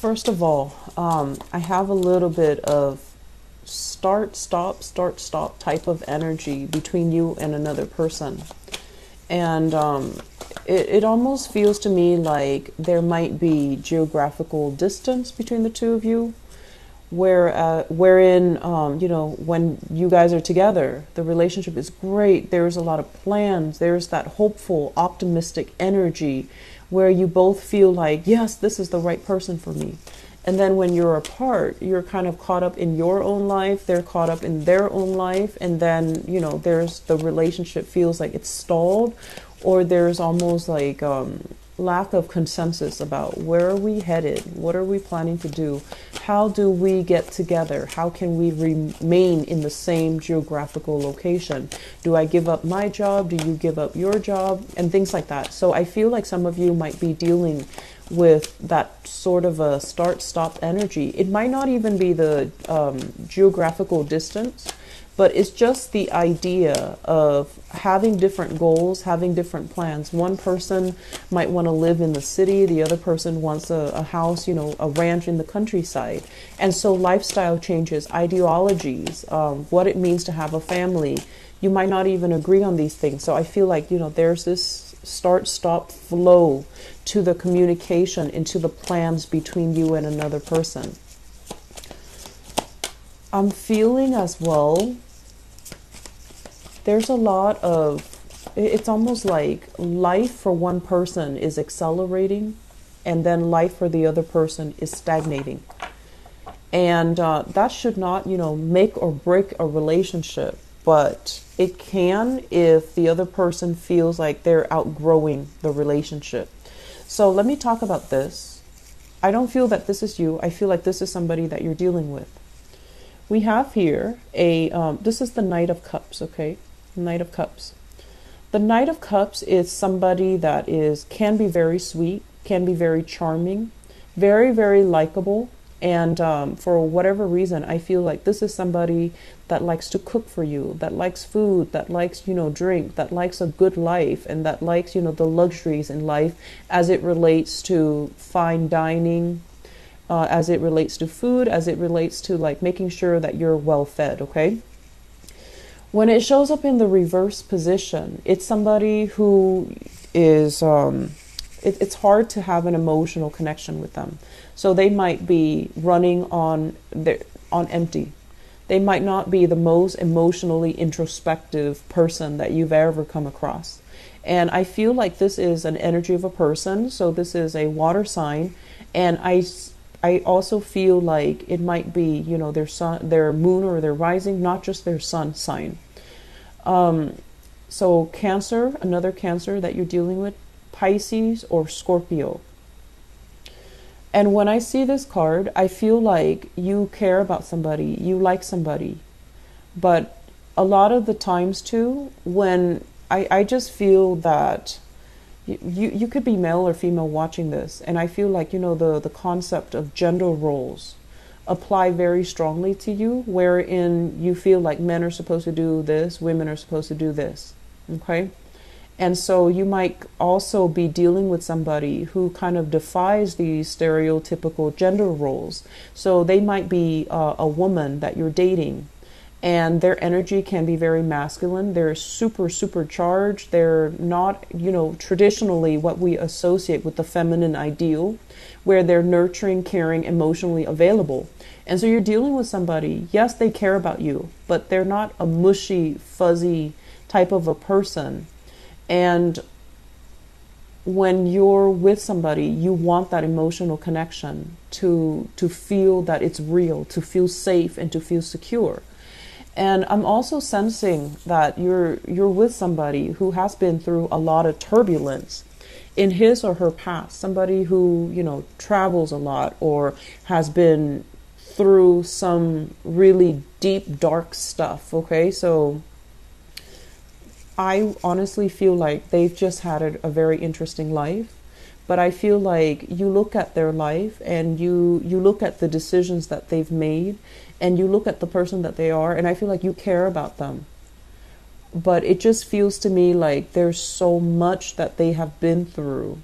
First of all, I have a little bit of start, stop type of energy between you and another person. And it almost feels to me like there might be geographical distance between the two of you, wherein, when you guys are together, the relationship is great. There's a lot of plans. There's that hopeful, optimistic energy where you both feel like, yes, this is the right person for me. And then when you're apart, you're kind of caught up in your own life. They're caught up in their own life. And then, there's the relationship feels like it's stalled, or there's almost like lack of consensus about where are we headed? What are we planning to do? How do we get together? How can we remain in the same geographical location? Do I give up my job? Do you give up your job? And things like that. So I feel like some of you might be dealing with that sort of a start-stop energy. It might not even be the geographical distance, but it's just the idea of having different goals, having different plans. One person might want to live in the city. The other person wants a house, a ranch in the countryside. And so lifestyle changes, ideologies, what it means to have a family. You might not even agree on these things. So I feel like, there's this start-stop flow to the communication, into the plans between you and another person. I'm feeling as well, there's a lot of, it's almost like life for one person is accelerating and then life for the other person is stagnating. And that should not, make or break a relationship, but it can if the other person feels like they're outgrowing the relationship. So let me talk about this. I don't feel that this is you. I feel like this is somebody that you're dealing with. We have here this is the Knight of Cups, okay? Knight of Cups. The Knight of Cups is somebody that can be very sweet, can be very charming, very, very likable. And for whatever reason, I feel like this is somebody that likes to cook for you, that likes food, that likes, drink, that likes a good life, and that likes, the luxuries in life as it relates to fine dining, as it relates to food, as it relates to like making sure that you're well fed, okay? When it shows up in the reverse position, it's somebody who is, it's hard to have an emotional connection with them. So they might be running on empty. They might not be the most emotionally introspective person that you've ever come across. And I feel like this is an energy of a person. So this is a water sign. And I also feel like it might be, their sun, their moon, or their rising, not just their sun sign. So Cancer, another Cancer that you're dealing with, Pisces or Scorpio. And when I see this card, I feel like you care about somebody, you like somebody. But a lot of the times too, when I just feel that you could be male or female watching this, and I feel like, the concept of gender roles apply very strongly to you, wherein you feel like men are supposed to do this, women are supposed to do this, okay? And so you might also be dealing with somebody who kind of defies these stereotypical gender roles. So they might be a woman that you're dating, and their energy can be very masculine. They're super, super charged. They're not, traditionally what we associate with the feminine ideal, where they're nurturing, caring, emotionally available. And so you're dealing with somebody, yes, they care about you, but they're not a mushy, fuzzy type of a person. And when you're with somebody, you want that emotional connection to feel that it's real, to feel safe and to feel secure. And I'm also sensing that you're with somebody who has been through a lot of turbulence in his or her past, somebody who, travels a lot or has been through some really deep, dark stuff, okay? So I honestly feel like they've just had a very interesting life, but I feel like you look at their life and you look at the decisions that they've made, and you look at the person that they are, and I feel like you care about them. But it just feels to me like there's so much that they have been through,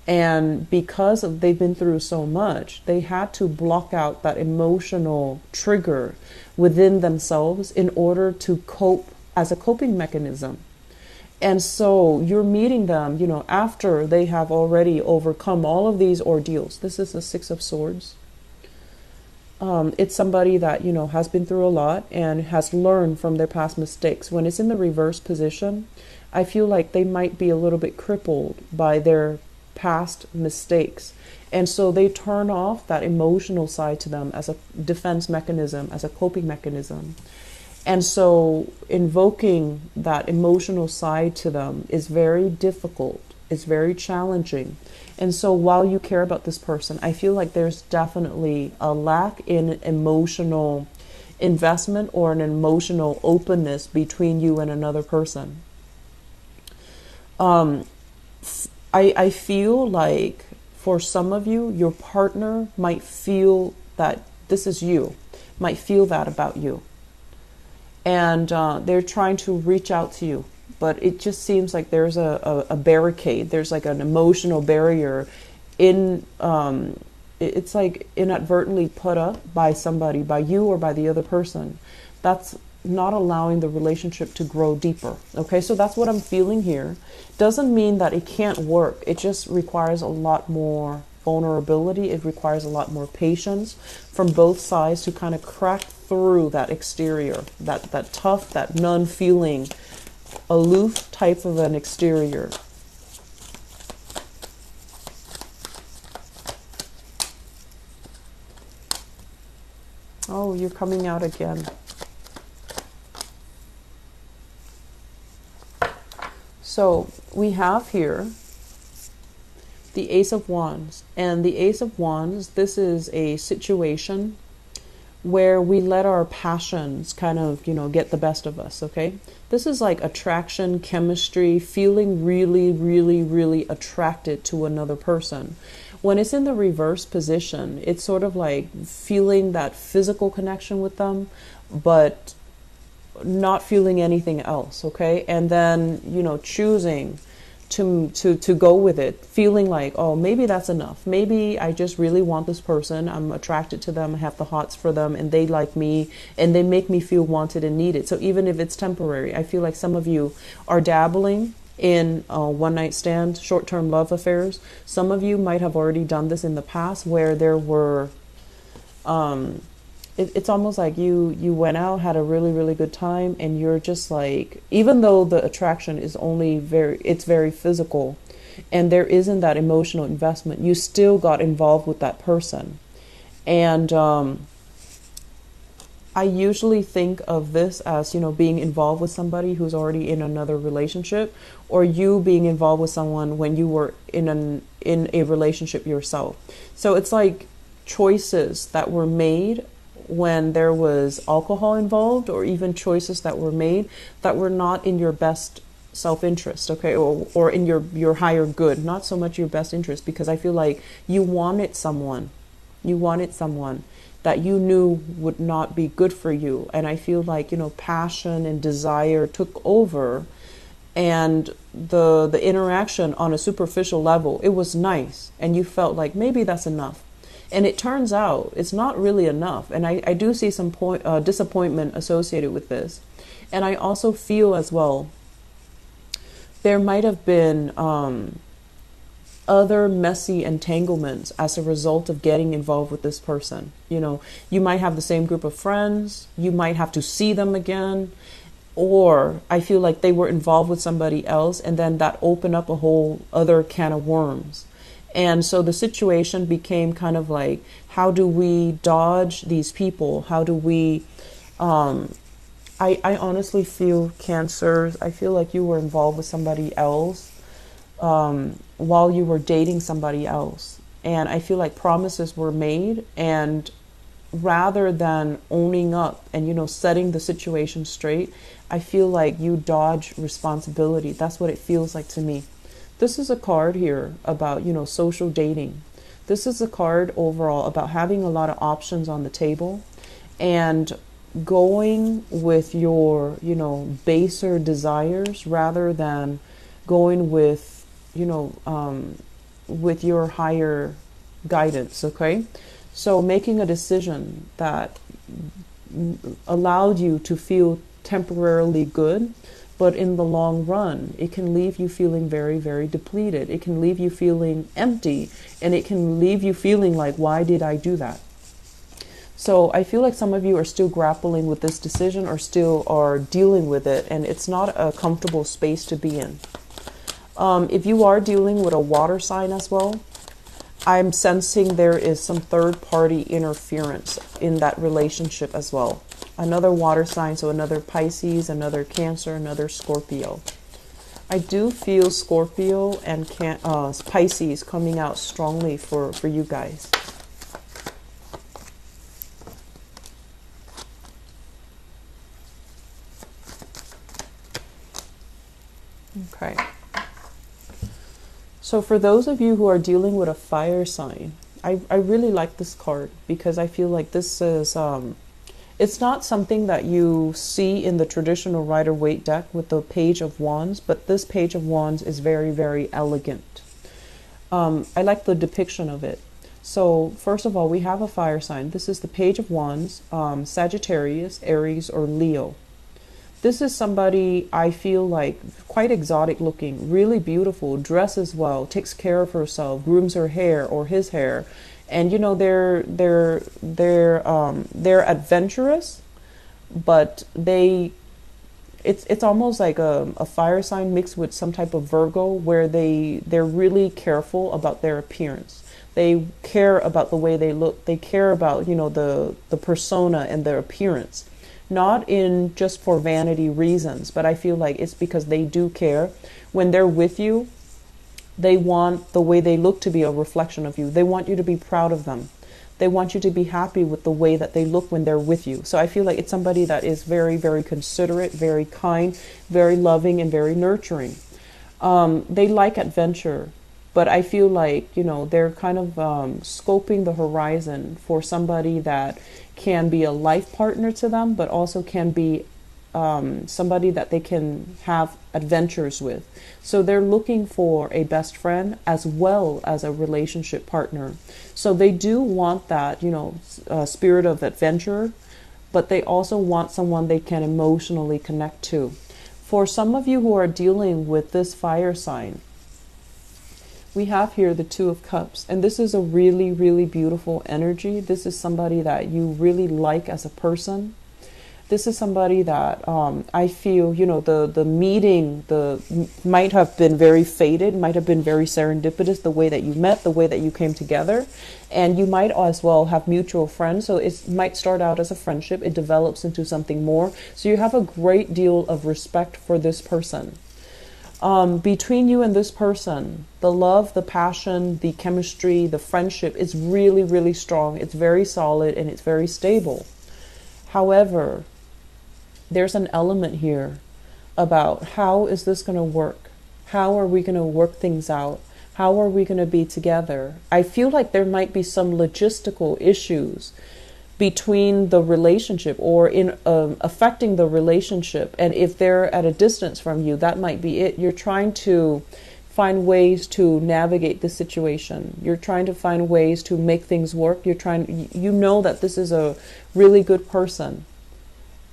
And because they've been through so much, they had to block out that emotional trigger within themselves in order to cope as a coping mechanism. And so you're meeting them, after they have already overcome all of these ordeals. This is the Six of Swords. It's somebody that, has been through a lot and has learned from their past mistakes. When it's in the reverse position, I feel like they might be a little bit crippled by their past mistakes. And so they turn off that emotional side to them as a defense mechanism, as a coping mechanism. And so invoking that emotional side to them is very difficult. It's very challenging. And so while you care about this person, I feel like there's definitely a lack in emotional investment or an emotional openness between you and another person. I feel like for some of you, your partner might feel that this is you, might feel that about you. And they're trying to reach out to you. But it just seems like there's a barricade. There's like an emotional barrier it's like inadvertently put up by somebody, by you or by the other person. That's not allowing the relationship to grow deeper. Okay, so that's what I'm feeling here. Doesn't mean that it can't work. It just requires a lot more vulnerability. It requires a lot more patience from both sides to kind of crack through that exterior, that tough, that non-feeling, aloof type of an exterior. Oh, you're coming out again. So we have here the Ace of Wands. And the Ace of Wands, this is a situation where we let our passions kind of, get the best of us, okay? This is like attraction, chemistry, feeling really, really, really attracted to another person. When it's in the reverse position, it's sort of like feeling that physical connection with them, but not feeling anything else, okay? And then, choosing to go with it, feeling like, oh, maybe that's enough. Maybe I just really want this person. I'm attracted to them. I have the hots for them and they like me and they make me feel wanted and needed. So even if it's temporary, I feel like some of you are dabbling in one night stand, short-term love affairs. Some of you might have already done this in the past where there were, it's almost like you went out, had a really, really good time, and you're just like, even though the attraction is it's very physical, and there isn't that emotional investment, you still got involved with that person. And I usually think of this as, being involved with somebody who's already in another relationship, or you being involved with someone when you were in a relationship yourself. So it's like choices that were made when there was alcohol involved, or even choices that were made that were not in your best self-interest, okay, or in your higher good, not so much your best interest, because I feel like you wanted someone that you knew would not be good for you. And I feel like, passion and desire took over, and the interaction on a superficial level, it was nice, and you felt like maybe that's enough. And it turns out it's not really enough. And I do see some disappointment associated with this. And I also feel as well, there might have been other messy entanglements as a result of getting involved with this person. You might have the same group of friends. You might have to see them again. Or I feel like they were involved with somebody else, and then that opened up a whole other can of worms. And so the situation became kind of like, how do we dodge these people? How do we, I honestly feel, Cancer, I feel like you were involved with somebody else while you were dating somebody else. And I feel like promises were made, and rather than owning up and, setting the situation straight, I feel like you dodge responsibility. That's what it feels like to me. This is a card here about, social dating. This is a card overall about having a lot of options on the table and going with your, baser desires rather than going with, with your higher guidance, okay? So making a decision that allowed you to feel temporarily good, but in the long run, it can leave you feeling very, very depleted. It can leave you feeling empty, and it can leave you feeling like, why did I do that? So I feel like some of you are still grappling with this decision or still are dealing with it, and it's not a comfortable space to be in. If you are dealing with a water sign as well, I'm sensing there is some third-party interference in that relationship as well. Another water sign, so another Pisces, another Cancer, another Scorpio. I do feel Scorpio and Pisces coming out strongly for you guys. Okay. So for those of you who are dealing with a fire sign, I really like this card because I feel like this is, it's not something that you see in the traditional Rider-Waite deck with the Page of Wands, but this Page of Wands is very, very elegant. I like the depiction of it. So first of all, we have a fire sign. This is the Page of Wands, Sagittarius, Aries, or Leo. This is somebody I feel like quite exotic looking, really beautiful, dresses well, takes care of herself, grooms her hair or his hair, and you know they're adventurous, but it's almost like a fire sign mixed with some type of Virgo, where they're really careful about their appearance. They care about the way they look. They care about, you know, the persona and their appearance. Not in just for vanity reasons, but I feel like it's because they do care. When they're with you, they want the way they look to be a reflection of you. They want you to be proud of them. They want you to be happy with the way that they look when they're with you. So I feel like it's somebody that is very, very considerate, very kind, very loving, and very nurturing. They like adventure, but I feel like, you know, they're kind of scoping the horizon for somebody that can be a life partner to them, but also can be somebody that they can have adventures with. So they're looking for a best friend as well as a relationship partner. So they do want that, you know, spirit of adventure, but they also want someone they can emotionally connect to. For some of you who are dealing with this fire sign, we have here the Two of Cups, and this is a really, really beautiful energy. This is somebody that you really like as a person. This is somebody that I feel, you know, the meeting might have been very fated, might have been very serendipitous, the way that you met, the way that you came together. And you might as well have mutual friends. So it might start out as a friendship. It develops into something more. So you have a great deal of respect for this person. Between you and this person, the love, the passion, the chemistry, the friendship is really, really strong. It's very solid and it's very stable. However, there's an element here about how is this going to work? How are we going to work things out? How are we going to be together? I feel like there might be some logistical issues between the relationship or in affecting the relationship. And if they're at a distance from you, that might be it. You're trying to find ways to navigate the situation. You're trying to find ways to make things work. You know that this is a really good person.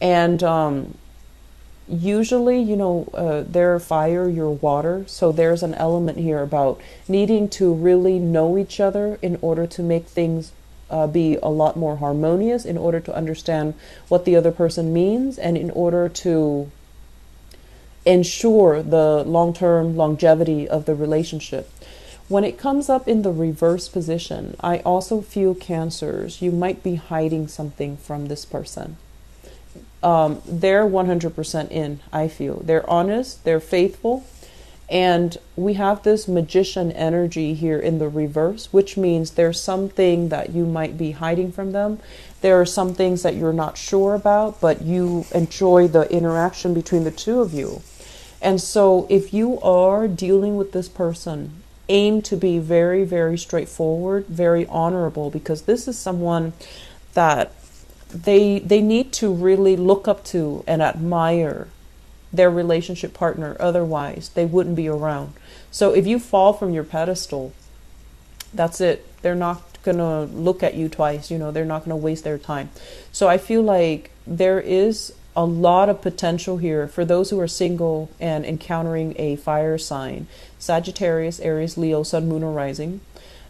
And usually, you know, they're fire, you're water. So there's an element here about needing to really know each other in order to make things be a lot more harmonious, in order to understand what the other person means, and in order to ensure the long-term longevity of the relationship. When it comes up in the reverse position, I also feel Cancers, you might be hiding something from this person. They're 100% in, I feel. They're honest, they're faithful, and we have this magician energy here in the reverse, which means there's something that you might be hiding from them. There are some things that you're not sure about, but you enjoy the interaction between the two of you. And so if you are dealing with this person, aim to be very, very straightforward, very honorable, because this is someone that they need to really look up to and admire their relationship partner. Otherwise, they wouldn't be around. So if you fall from your pedestal, That's it. They're not going to look at you twice. They're not going to waste their time. So I feel like there is a lot of potential here for those who are single and encountering a fire sign: Sagittarius, Aries, Leo, Sun, Moon, or Rising.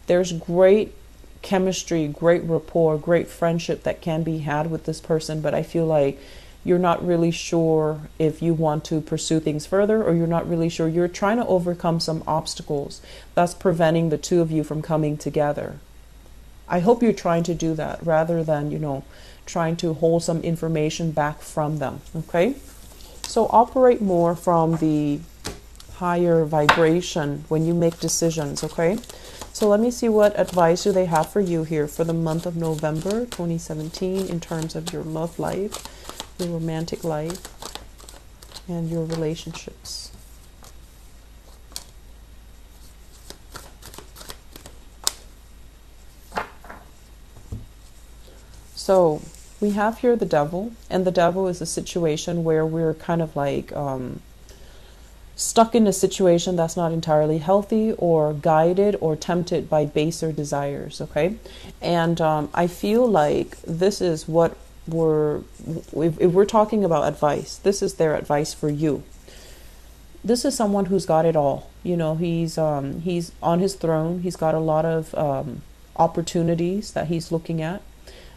There's great chemistry, great rapport, great friendship that can be had with this person, but I feel like you're not really sure if you want to pursue things further, or you're not really sure. You're trying to overcome some obstacles that's preventing the two of you from coming together. I hope you're trying to do that rather than, trying to hold some information back from them. Okay? So operate more from the higher vibration when you make decisions. Okay? So let me see what advice do they have for you here for the month of November 2017 in terms of your love life, your romantic life, and your relationships. So we have here the devil, and the devil is a situation where we're kind of like stuck in a situation that's not entirely healthy, or guided or tempted by baser desires. Okay, and I feel like this is what if we're talking about advice, this is their advice for you. This is someone who's got it all. He's on his throne. He's got a lot of opportunities that he's looking at.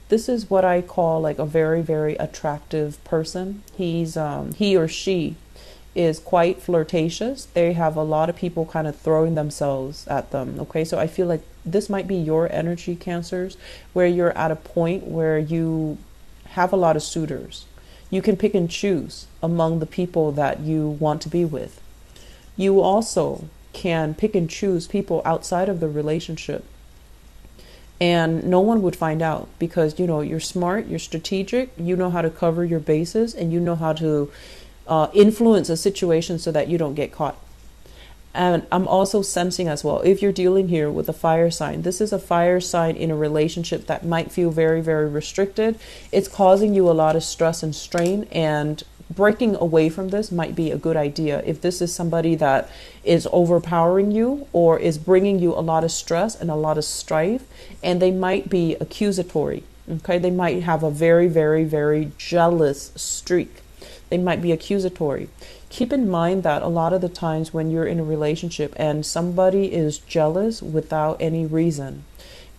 This is what I call like a very, very attractive person. He or she is quite flirtatious. They have a lot of people kind of throwing themselves at them. Okay, so I feel like this might be your energy, Cancers, where you're at a point where you have a lot of suitors. You can pick and choose among the people that you want to be with. You also can pick and choose people outside of the relationship, and no one would find out, because you're smart, you're strategic, you know how to cover your bases, and you know how to influence a situation so that you don't get caught. And I'm also sensing as well, if you're dealing here with a fire sign, this is a fire sign in a relationship that might feel very, very restricted. It's causing you a lot of stress and strain, and breaking away from this might be a good idea. If this is somebody that is overpowering you or is bringing you a lot of stress and a lot of strife, and they might be accusatory. Okay, they might have a very, very, very jealous streak. They might be accusatory. Keep in mind that a lot of the times when you're in a relationship and somebody is jealous without any reason,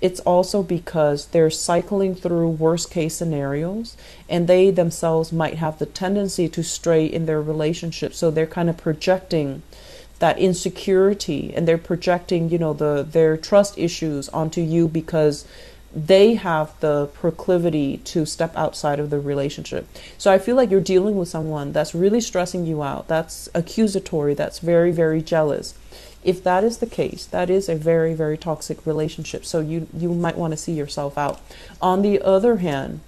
it's also because they're cycling through worst case scenarios, and they themselves might have the tendency to stray in their relationship. So they're kind of projecting that insecurity, and they're projecting, their trust issues onto you, because they have the proclivity to step outside of the relationship. So I feel like you're dealing with someone that's really stressing you out, that's accusatory, that's very, very jealous. If that is the case, that is a very, very toxic relationship. So you might want to see yourself out. On the other hand,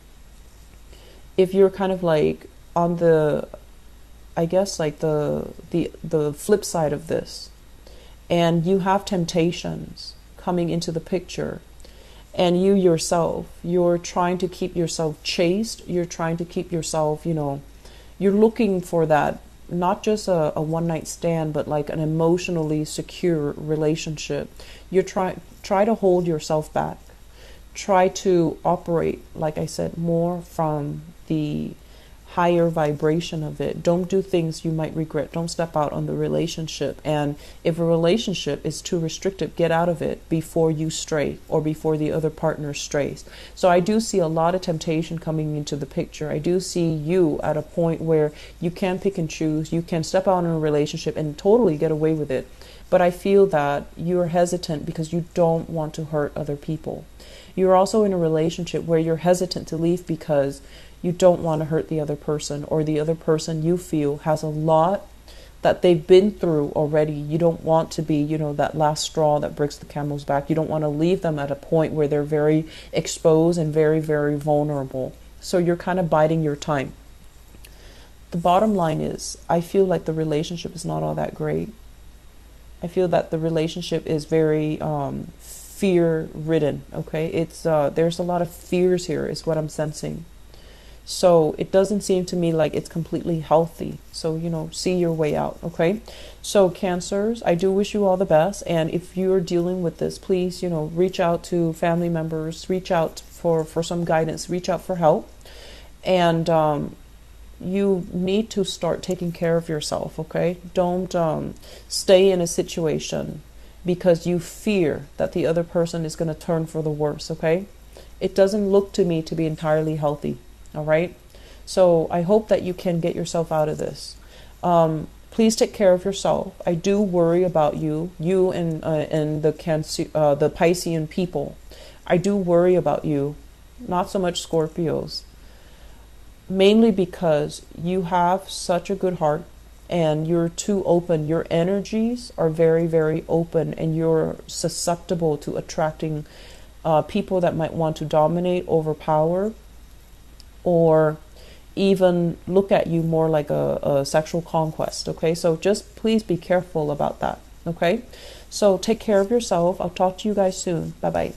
if you're kind of like on the, I guess like the flip side of this, and you have temptations coming into the picture, and you yourself, you're trying to keep yourself chaste, you're trying to keep yourself, you're looking for that, not just a one-night stand, but like an emotionally secure relationship. You try to hold yourself back. Try to operate, like I said, more from the higher vibration of it. Don't do things you might regret. Don't step out on the relationship. And if a relationship is too restrictive, get out of it before you stray, or before the other partner strays. So I do see a lot of temptation coming into the picture. I do see you at a point where you can pick and choose. You can step out in a relationship and totally get away with it. But I feel that you're hesitant because you don't want to hurt other people. You're also in a relationship where you're hesitant to leave because you don't want to hurt the other person, or the other person you feel has a lot that they've been through already. You don't want to be, that last straw that breaks the camel's back. You don't want to leave them at a point where they're very exposed and very, very vulnerable. So you're kind of biding your time. The bottom line is, I feel like the relationship is not all that great. I feel that the relationship is very fear-ridden. Okay, it's there's a lot of fears here, is what I'm sensing. So it doesn't seem to me like it's completely healthy. So, see your way out, okay? So Cancers, I do wish you all the best. And if you're dealing with this, please, reach out to family members, reach out for some guidance, reach out for help. And you need to start taking care of yourself, okay? Don't stay in a situation because you fear that the other person is going to turn for the worse, okay? It doesn't look to me to be entirely healthy, all right? So I hope that you can get yourself out of this. Please take care of yourself. I do worry about you and the the Piscean people. I do worry about you, not so much Scorpios, mainly because you have such a good heart and you're too open. Your energies are very, very open, and you're susceptible to attracting people that might want to dominate, overpower, or even look at you more like a sexual conquest, okay? So just please be careful about that, okay? So take care of yourself. I'll talk to you guys soon. Bye-bye.